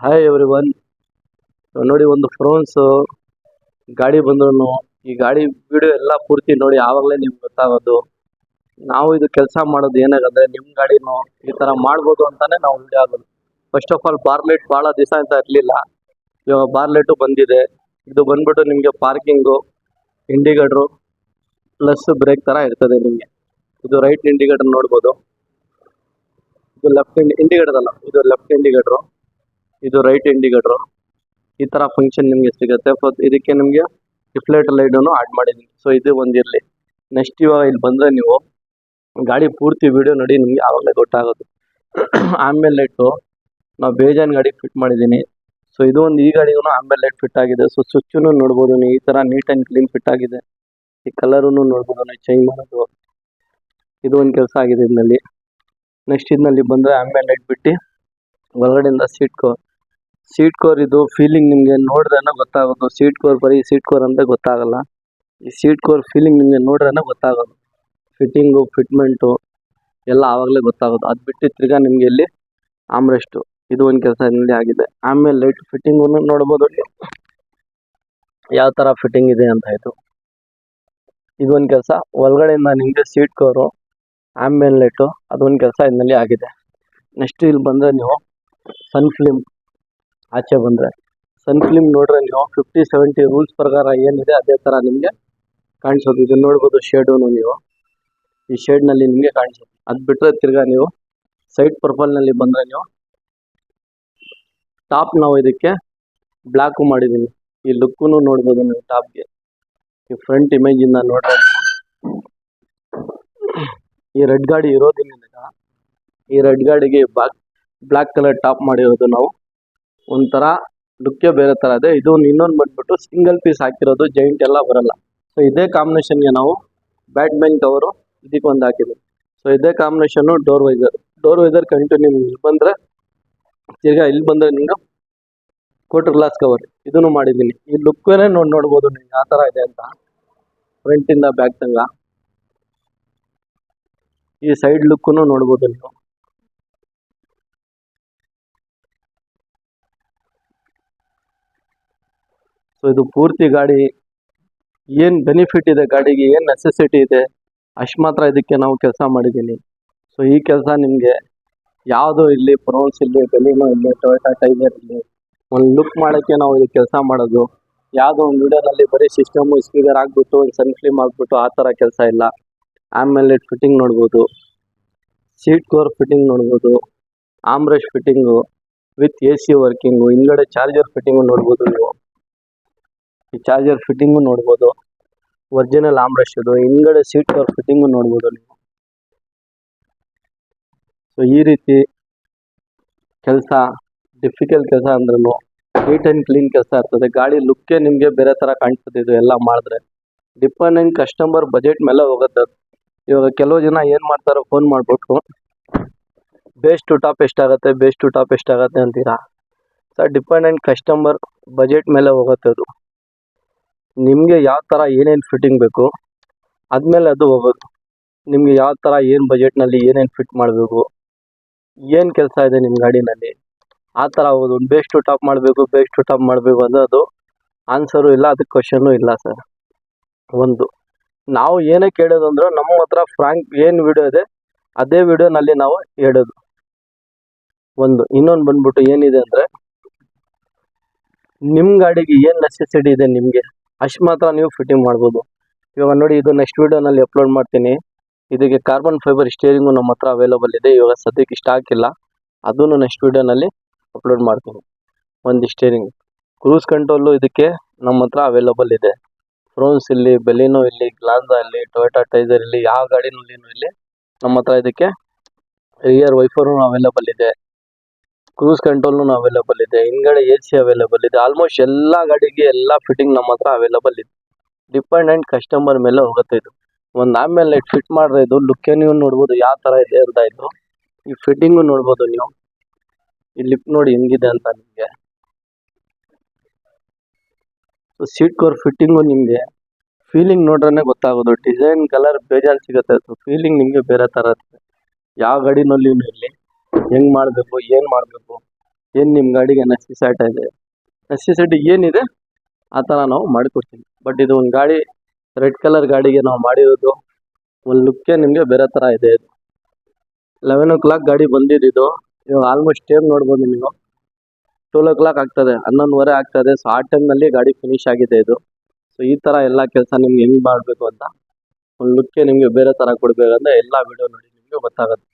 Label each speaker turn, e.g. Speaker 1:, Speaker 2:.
Speaker 1: Hi every one. ನೋಡಿ, ಒಂದು ಫ್ರೋನ್ಸ್ ಗಾಡಿ ಬಂದ್ರು ಈ ಗಾಡಿ ವಿಡಿಯೋ ಎಲ್ಲ ಪೂರ್ತಿ ನೋಡಿ, ಆವಾಗಲೇ ನಿಮ್ಗೆ ಗೊತ್ತಾಗೋದು ನಾವು ಇದು ಕೆಲಸ ಮಾಡೋದು ಏನಾಗಂದ್ರೆ ನಿಮ್ಮ ಗಾಡಿನೂ ಈ ತರ ಮಾಡ್ಬೋದು ಅಂತಾನೆ ನಾವು ವಿಡಿಯೋ ಆಗೋದು. ಫಸ್ಟ್ ಆಫ್ ಆಲ್ ಬಾರ್ಲೆಟ್ ಭಾಳ ದಿವಸ ಅಂತ ಇರಲಿಲ್ಲ, ಇವಾಗ ಬಾರ್ಲೆಟು ಬಂದಿದೆ. ಇದು ಬಂದ್ಬಿಟ್ಟು ನಿಮಗೆ ಪಾರ್ಕಿಂಗು ಇಂಡಿಕೇಟ್ರು ಪ್ಲಸ್ ಬ್ರೇಕ್ ತರ ಇರ್ತದೆ ನಿಮಗೆ. ಇದು ರೈಟ್ ಇಂಡಿಕೇಟರ್ ನೋಡ್ಬೋದು, ಇದು ಲೆಫ್ಟ್ ಇಂಡಿಕೇಟರ್ ಅಲ್ಲ, ಇದು ಲೆಫ್ಟ್ ಇಂಡಿಕೇಟರ್, ಇದು ರೈಟ್ ಇಂಡಿಕೇಟರ್. ಈ ತರ ಫಂಕ್ಷನ್ ನಿಮಗೆ ಸಿಗುತ್ತೆ. ಇದಕ್ಕೆ ನಿಮಗೆ ರಿಫ್ಲೆಕ್ಟ್ ಲೈಟನ್ನು ಆಡ್ ಮಾಡಿದ್ದೀನಿ. ಸೊ ಇದು ಒಂದಿರಲಿ. ನೆಕ್ಸ್ಟ್ ಇವಾಗ ಇಲ್ಲಿ ಬಂದರೆ ನೀವು ಗಾಡಿ ಪೂರ್ತಿ ವಿಡಿಯೋ ನೋಡಿ, ನಿಮಗೆ ಆವಾಗಲೇ ಗೊತ್ತಾಗೋದು. ಆಮೇಲೆ ಲೈಟು ನಾವು ಬೇಜಾನ್ ಗಾಡಿ ಫಿಟ್ ಮಾಡಿದ್ದೀನಿ. ಸೊ ಇದು ಒಂದು ಈ ಗಾಡಿಗೂ ಆಮೇಲೆ ಲೈಟ್ ಫಿಟ್ ಆಗಿದೆ. ಸೊ ಸ್ವಿಚ್ಚನ್ನು ನೋಡ್ಬೋದು ನೀವು, ಈ ಥರ ನೀಟ್ ಆ್ಯಂಡ್ ಕ್ಲೀನ್ ಫಿಟ್ ಆಗಿದೆ. ಈ ಕಲರನ್ನು ನೋಡ್ಬೋದು ನೀವು, ಚೇಂಜ್ ಮಾಡೋದು. ಇದು ಒಂದು ಕೆಲಸ ಆಗಿದೆ ಇದರಲ್ಲಿ. ನೆಕ್ಸ್ಟ್ ಇದರಲ್ಲಿ ಬಂದರೆ ಆಮೇಲೆ ಲೈಟ್ ಬಿಟ್ಟು ಒಳಗಡೆಯಿಂದ ಸೀಟ್ ಕೋರ್ ಇದು ಫೀಲಿಂಗ್ ನಿಮಗೆ ನೋಡ್ರೇನೆ ಗೊತ್ತಾಗೋದು. ಸೀಟ್ ಕೋರ್ ಬರೀ ಸೀಟ್ ಕೋರ್ ಅಂತ ಗೊತ್ತಾಗಲ್ಲ, ಈ ಸೀಟ್ ಕೋರ್ ಫೀಲಿಂಗ್ ನಿಮಗೆ ನೋಡ್ರೇನೆ ಗೊತ್ತಾಗೋದು. ಫಿಟ್ಟಿಂಗು ಫಿಟ್ಮೆಂಟು ಎಲ್ಲ ಆವಾಗಲೇ ಗೊತ್ತಾಗೋದು. ಅದು ಬಿಟ್ಟು ತಿರ್ಗಾ ನಿಮಗೆ ಇಲ್ಲಿ ಆಮ್ರೆಸ್ಟು, ಇದು ಒಂದು ಕೆಲಸ ಇಲ್ಲಿ ಆಗಿದೆ. ಆಮೇಲೆ ಲೈಟ್ ಫಿಟ್ಟಿಂಗು ನೋಡ್ಬೋದು ಯಾವ ಥರ ಫಿಟ್ಟಿಂಗ್ ಇದೆ ಅಂತ. ಇದೊಂದು ಕೆಲಸ. ಒಳಗಡೆಯಿಂದ ನಿಮಗೆ ಸೀಟ್ ಕವರು ಆಮೇಲೆ ಲೈಟು, ಅದೊಂದು ಕೆಲಸ ಇದರಲ್ಲಿ ಆಗಿದೆ. ನೆಕ್ಸ್ಟ್ ಇಲ್ಲಿ ಬಂದರೆ ನೀವು ಸನ್ ಫಿಲ್ಮ್ ಆಚೆ ಬಂದರೆ ಸನ್ ಫಿಲ್ಮ್ ನೋಡ್ರೆ ನೀವು 50-70 ರೂಲ್ಸ್ ಪ್ರಕಾರ ಏನಿದೆ ಅದೇ ಥರ ನಿಮಗೆ ಕಾಣಿಸೋದು. ಇದು ನೋಡ್ಬೋದು ಶೇಡು, ನೀವು ಈ ಶೇಡ್ನಲ್ಲಿ ನಿಮಗೆ ಕಾಣಿಸೋದು. ಅದು ಬಿಟ್ಟರೆ ತಿರ್ಗಾ ನೀವು ಸೈಡ್ ಪ್ರೊಫೈಲ್ನಲ್ಲಿ ಬಂದರೆ ನೀವು ಟಾಪ್ ನಾವು ಇದಕ್ಕೆ ಬ್ಲ್ಯಾಕು ಮಾಡಿದ್ದೀನಿ. ಈ ಲುಕ್ಕೂ ನೋಡ್ಬೋದು ನೀವು ಟಾಪ್ಗೆ. ಈ ಫ್ರಂಟ್ ಇಮೇಜಿಂದ ನೋಡ್ರೆ ಈ ರೆಡ್ ಗಾಡಿ ಇರೋದ್ರಿಂದ ಈ ರೆಡ್ ಗಾಡಿಗೆ ಬ್ಲ್ಯಾಕ್ ಕಲರ್ ಟಾಪ್ ಮಾಡಿರೋದು ನಾವು. ಒಂಥರ ಲುಕ್ಕೇ ಬೇರೆ ಥರ ಇದೆ. ಇದು ಇನ್ನೊಂದು ಬಂದ್ಬಿಟ್ಟು ಸಿಂಗಲ್ ಪೀಸ್ ಹಾಕಿರೋದು, ಜೈಂಟ್ ಎಲ್ಲ ಬರಲ್ಲ. ಸೊ ಇದೇ ಕಾಂಬಿನೇಷನ್ಗೆ ನಾವು ಬ್ಯಾಟ್ಮೆನ್ ಕವರು ಇದಕ್ಕೆ ಒಂದು ಹಾಕಿದ್ವಿ. ಸೊ ಇದೇ ಕಾಂಬಿನೇಷನ್ನು ಡೋರ್ ವೈಸರ್ ಕಂಟಿನ್ಯೂ ಇಲ್ಲಿ ಬಂದರೆ ತಿರ್ಗಾ ಇಲ್ಲಿ ಬಂದರೆ ನಿಮ್ಗೆ ಕ್ವಾರ್ಟರ್ ಗ್ಲಾಸ್ ಕವರ್ ಇದನ್ನು ಮಾಡಿದ್ದೀನಿ. ಈ ಲುಕ್ಕೇ ನೋಡ್ಬೋದು ನೀವು ಯಾವ ಥರ ಇದೆ ಅಂತ. ಫ್ರಂಟಿಂದ ಬ್ಯಾಕ್ ತಂಗ ಈ ಸೈಡ್ ಲುಕ್ಕೂ ನೋಡ್ಬೋದು ನೀವು. ಸೊ ಇದು ಪೂರ್ತಿ ಗಾಡಿ ಏನು ಬೆನಿಫಿಟ್ ಇದೆ, ಗಾಡಿಗೆ ಏನು ನೆಸೆಸಿಟಿ ಇದೆ ಅಷ್ಟು ಮಾತ್ರ ಇದಕ್ಕೆ ನಾವು ಕೆಲಸ ಮಾಡಿದ್ದೀನಿ. ಸೊ ಈ ಕೆಲಸ ನಿಮಗೆ ಯಾವುದೋ ಇಲ್ಲಿ ಫ್ರೋನ್ಸ್ ಇಲ್ಲಿ ಬೆಲಿನೋ ಇಲ್ಲಿ ಟೊಯೋಟಾ ಟೈಗರ್ ಇಲ್ಲಿ ಒಂದು ಲುಕ್ ಮಾಡೋಕ್ಕೆ ನಾವು ಇದು ಕೆಲಸ ಮಾಡೋದು. ಯಾವುದೋ ಒಂದು ವಿಡಿಯೋನಲ್ಲಿ ಬರೀ ಸಿಸ್ಟಮು ಸ್ಪೀಕರ್ ಹಾಕ್ಬಿಟ್ಟು ಒಂದು ಸನ್ ಫಿಲ್ಮ್ ಹಾಕ್ಬಿಟ್ಟು ಆ ಥರ ಕೆಲಸ ಇಲ್ಲ. ಆಮೇಲೆ ಫಿಟ್ಟಿಂಗ್ ನೋಡ್ಬೋದು, ಸೀಟ್ ಕವರ್ ಫಿಟ್ಟಿಂಗ್ ನೋಡ್ಬೋದು, armrest fitting with AC working, ಹಿಂದ್ಗಡೆ ಚಾರ್ಜರ್ ಫಿಟ್ಟಿಂಗು ನೋಡ್ಬೋದು ನೀವು. ಈ ಚಾರ್ಜರ್ ಫಿಟ್ಟಿಂಗು ನೋಡ್ಬೋದು, ಒರಿಜಿನಲ್ ಆಮ್ರೆಸ್ಟ್ ಇದು. ಹಿಂದ್ಗಡೆ ಸೀಟ್ ಕವರ್ ಫಿಟ್ಟಿಂಗು ನೋಡ್ಬೋದು ನೀವು. ಸೊ ಈ ರೀತಿ ಕೆಲಸ, ಡಿಫಿಕಲ್ಟ್ ಕೆಲಸ ಅಂದ್ರೂ ನೀಟ್ ಆ್ಯಂಡ್ ಕ್ಲೀನ್ ಕೆಲಸ ಇರ್ತದೆ. ಗಾಡಿ ಲುಕ್ಕೇ ನಿಮಗೆ ಬೇರೆ ಥರ ಕಾಣಿಸ್ತದೆ ಇದು ಎಲ್ಲ ಮಾಡಿದ್ರೆ. ಡಿಪೆಂಡೆಂಟ್ ಕಸ್ಟಮರ್ ಬಜೆಟ್ ಮೇಲೆ ಹೋಗುತ್ತೆ. ಇವಾಗ ಕೆಲವು ಜನ ಏನು ಮಾಡ್ತಾರೋ ಫೋನ್ ಮಾಡಿಬಿಟ್ಟು ಬೇಸ್ ಟು ಟಾಪ್ ಎಷ್ಟಾಗುತ್ತೆ ಅಂತೀರಾ. ಸೊ ಡಿಪೆಂಡೆಂಟ್ ಕಸ್ಟಮರ್ ಬಜೆಟ್ ಮೇಲೆ ಹೋಗುತ್ತೆ ಅದು. ನಿಮಗೆ ಯಾವ ಥರ ಏನೇನು ಫಿಟ್ಟಿಂಗ್ ಬೇಕು ಆದಮೇಲೆ ಅದು ಹೋಗೋದು. ನಿಮಗೆ ಯಾವ ಥರ ಏನು ಬಜೆಟ್ನಲ್ಲಿ ಏನೇನು ಫಿಟ್ ಮಾಡಬೇಕು, ಏನು ಕೆಲಸ ಇದೆ ನಿಮ್ಮ ಗಾಡಿನಲ್ಲಿ ಆ ಥರ ಹೋಗೋದು. ಬೇಸ್ ಟು ಟಾಪ್ ಮಾಡಬೇಕು ಅಂದರೆ ಅದು ಆನ್ಸರು ಇಲ್ಲ, ಅದಕ್ಕೆ ಕ್ವಶನ್ನು ಇಲ್ಲ ಸರ್. ಒಂದು ನಾವು ಏನೇ ಕೇಳೋದು ಅಂದ್ರೆ ನಮ್ಮ ಹತ್ರ ಫ್ರಾಂಕ್ ಏನು ವಿಡಿಯೋ ಇದೆ ಅದೇ ವಿಡಿಯೋನಲ್ಲಿ ನಾವು ಹೇಳೋದು. ಒಂದು ಇನ್ನೊಂದು ಬಂದ್ಬಿಟ್ಟು ಏನಿದೆ ಅಂದರೆ ನಿಮ್ಮ ಗಾಡಿಗೆ ಏನು ನೆಸೆಸಿಟಿ ಇದೆ ನಿಮಗೆ ಅಷ್ಟು ಮಾತ್ರ ನೀವು ಫಿಟ್ಟಿಂಗ್ ಮಾಡ್ಬೋದು. ಇವಾಗ ನೋಡಿ, ಇದು ನೆಕ್ಸ್ಟ್ ವಿಡಿಯೋನಲ್ಲಿ ಅಪ್ಲೋಡ್ ಮಾಡ್ತೀನಿ. ಇದಕ್ಕೆ ಕಾರ್ಬನ್ ಫೈಬರ್ ಸ್ಟೇರಿಂಗು ನಮ್ಮ ಹತ್ರ ಅವೈಲೇಬಲ್ ಇದೆ. ಇವಾಗ ಸದ್ಯಕ್ಕೆ ಸ್ಟಾಕ್ ಇಲ್ಲ, ಅದನ್ನು ನೆಕ್ಸ್ಟ್ ವಿಡಿಯೋನಲ್ಲಿ ಅಪ್ಲೋಡ್ ಮಾಡ್ತೀನಿ. ಒಂದು ಸ್ಟೇರಿಂಗ್ ಕ್ರೂಸ್ ಕಂಟ್ರೋಲು ಇದಕ್ಕೆ ನಮ್ಮ ಹತ್ರ ಅವೈಲೇಬಲ್ ಇದೆ. ಫ್ರೋನ್ಸ್ ಇಲ್ಲಿ, ಬೆಲಿನೋ ಇಲ್ಲಿ, ಗ್ಲಾನ್ಸಾ ಇಲ್ಲಿ, ಟೊಯೋಟಾ ಟೈಗರ್ ಇಲ್ಲಿ, ಯಾವ ಗಾಡಿನಲ್ಲಿ ಇಲ್ಲಿ ನಮ್ಮ ಹತ್ರ ಇದಕ್ಕೆ ರಿಯರ್ ವೈಫರೂ ಅವೈಲೇಬಲ್ ಇದೆ, ಕ್ರೂಸ್ ಕಂಟ್ರೋಲ್ನು ಅವೈಲೇಬಲ್ ಇದೆ, ಹಿಂದ್ಗಡೆ AC ಅವೈಲೇಬಲ್ ಇದೆ. ಆಲ್ಮೋಸ್ಟ್ ಎಲ್ಲ ಗಾಡಿಗೆ ಎಲ್ಲ ಫಿಟ್ಟಿಂಗ್ ನಮ್ಮ ಹತ್ರ ಅವೈಲೇಬಲ್ ಇದೆ. ಡಿಪೆಂಡೆಂಟ್ ಕಸ್ಟಮರ್ ಮೇಲೆ ಹೋಗುತ್ತೆ ಇದು. ಒಂದು ಆಮೇಲೆ ಫಿಟ್ ಮಾಡಿದ್ರೆ ಇದು ಲುಕ್ಕೇ ನೀವು ನೋಡ್ಬೋದು ಯಾವ ಥರ ಇದೆ ಅಂತ. ಇದು ಈ ಫಿಟ್ಟಿಂಗು ನೋಡ್ಬೋದು ನೀವು. ಈ ಲಿಪ್ ನೋಡಿ ಹೆಂಗಿದೆ ಅಂತ ನಿಮಗೆ. ಸೊ ಸೀಟ್ ಕವರ್ ಫಿಟ್ಟಿಂಗು ನಿಮಗೆ ಫೀಲಿಂಗ್ ನೋಡ್ರೇ ಗೊತ್ತಾಗೋದು. ಡಿಸೈನ್ ಕಲರ್ ಬೇಜಾರು ಸಿಗುತ್ತೆ, ಫೀಲಿಂಗ್ ನಿಮಗೆ ಬೇರೆ ಥರ ಇರುತ್ತೆ. ಯಾವ ಗಾಡಿನಲ್ಲಿ ಇರಲಿ ಹೆಂಗೆ ಮಾಡಬೇಕು ಏನು ಮಾಡಬೇಕು ಏನು ನಿಮ್ಮ ಗಾಡಿಗೆ ನೆಸೆಸಿಟಿ ಇದೆ, ನೆಸೆಸಿಟಿ ಏನಿದೆ ಆ ಥರ ನಾವು ಮಾಡಿಕೊಡ್ತೀವಿ. ಬಟ್ ಇದು ಒಂದು ಗಾಡಿ ರೆಡ್ ಕಲರ್ ಗಾಡಿಗೆ ನಾವು ಮಾಡಿರೋದು ಒಂದು ಲುಕ್ಕೇ ನಿಮಗೆ ಬೇರೆ ಥರ ಇದೆ. ಇದು 11 o'clock ಗಾಡಿ ಬಂದಿದ್ದು. ಇವಾಗ ಆಲ್ಮೋಸ್ಟ್ ಟೈಮ್ ನೋಡ್ಬೋದು ನೀವು 12 o'clock ಆಗ್ತದೆ, 11:15 ಆಗ್ತದೆ. ಸೊ ಆ ಟೈಮ್ನಲ್ಲಿ ಗಾಡಿ ಫಿನಿಶ್ ಆಗಿದೆ ಇದು. ಸೊ ಈ ಥರ ಎಲ್ಲ ಕೆಲಸ ನಿಮ್ಗೆ ಹೆಂಗೆ ಮಾಡಬೇಕು ಅಂತ ಒಂದು ಲುಕ್ಕೇ ನಿಮಗೆ ಬೇರೆ ಥರ ಕೊಡಬೇಕಂದ್ರೆ ಎಲ್ಲ ವಿಡಿಯೋ ನೋಡಿ ನಿಮಗೆ ಗೊತ್ತಾಗುತ್ತೆ.